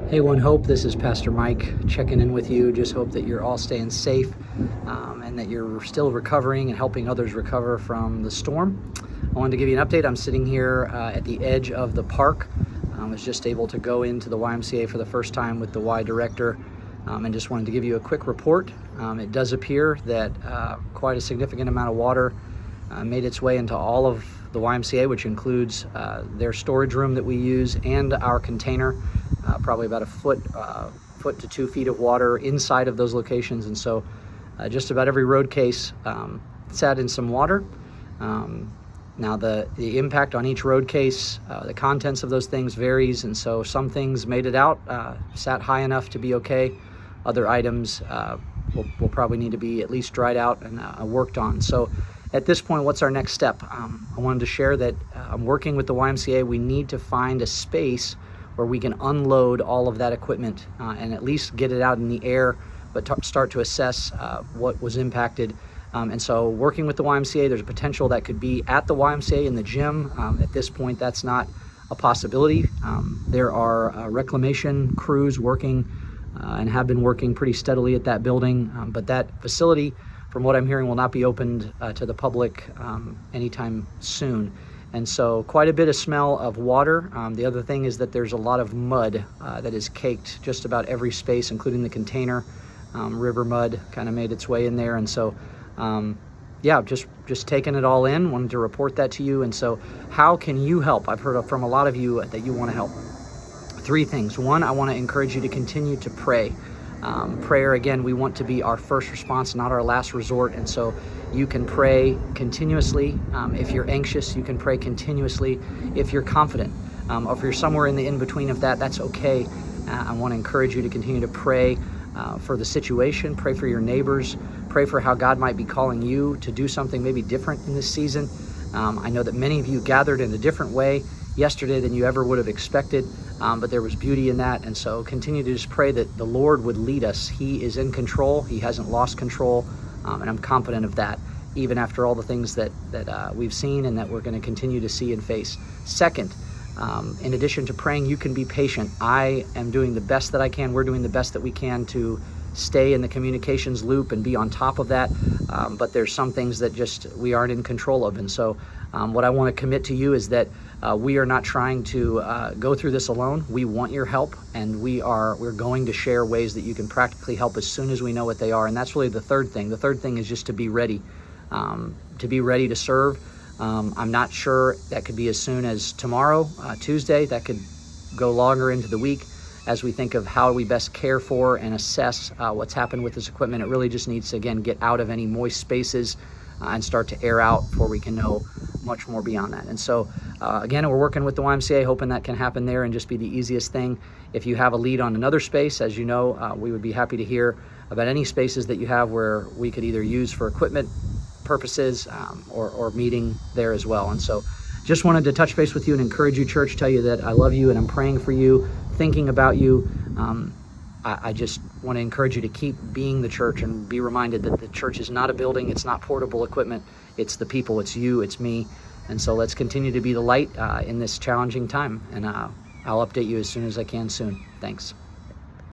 Hey, One Hope, this is Pastor Mike checking in with you. Just hope that you're all staying safe and that you're still recovering and helping others recover from the storm. I wanted to give you an update. I'm sitting here at the edge of the park. I was just able to go into the YMCA for the first time with the Y director and just wanted to give you a quick report. It does appear that quite a significant amount of water made its way into all of the YMCA, which includes their storage room that we use and our container. Probably about a foot to 2 feet of water inside of those locations, and so just about every road case sat in some water. Now the impact on each road case, the contents of those things varies, and so some things made it out, sat high enough to be okay. Other items will probably need to be at least dried out and worked on. So at this point, what's our next step? I wanted to share that I'm working with the YMCA. We need to find a space where we can unload all of that equipment and at least get it out in the air, but start to assess what was impacted. And so working with the YMCA, there's a potential that could be at the YMCA in the gym. At this point, that's not a possibility. There are reclamation crews working and have been working pretty steadily at that building, but that facility, from what I'm hearing, will not be opened to the public anytime soon. And so quite a bit of smell of water. The other thing is that there's a lot of mud that is caked just about every space, including the container. River mud kind of made its way in there. And so, yeah, just taking it all in, wanted to report that to you. And so how can you help? I've heard from a lot of you that you want to help. 3 things. 1, I want to encourage you to continue to pray. Prayer, again, we want to be our first response, not our last resort. And so you can pray continuously. If you're anxious, you can pray continuously. If you're confident, or if you're somewhere in the in-between of that, that's okay. I want to encourage you to continue to pray for the situation, pray for your neighbors, pray for how God might be calling you to do something maybe different in this season. I know that many of you gathered in a different way yesterday than you ever would have expected, but there was beauty in that. And so continue to just pray that the Lord would lead us. He is in control. He hasn't lost control. And I'm confident of that, even after all the things that we've seen and that we're going to continue to see and face. Second, in addition to praying, you can be patient. I am doing the best that I can. We're doing the best that we can to stay in the communications loop and be on top of that. But there's some things that just we aren't in control of. And so what I want to commit to you is that we are not trying to go through this alone. We want your help, and we're going to share ways that you can practically help as soon as we know what they are. And that's really the third thing. The third thing is just to be ready to serve. I'm not sure that could be as soon as tomorrow, Tuesday. That could go longer into the week as we think of how we best care for and assess what's happened with this equipment. It really just needs to, again, get out of any moist spaces and start to air out before we can know much more beyond that. And so, again, we're working with the YMCA, hoping that can happen there and just be the easiest thing. If you have a lead on another space, as you know, we would be happy to hear about any spaces that you have where we could either use for equipment purposes or meeting there as well. And so just wanted to touch base with you and encourage you, church, tell you that I love you and I'm praying for you, thinking about you. I just want to encourage you to keep being the church and be reminded that the church is not a building, it's not portable equipment, it's the people, it's you, it's me. And so let's continue to be the light in this challenging time. And I'll update you as soon as I can soon. Thanks.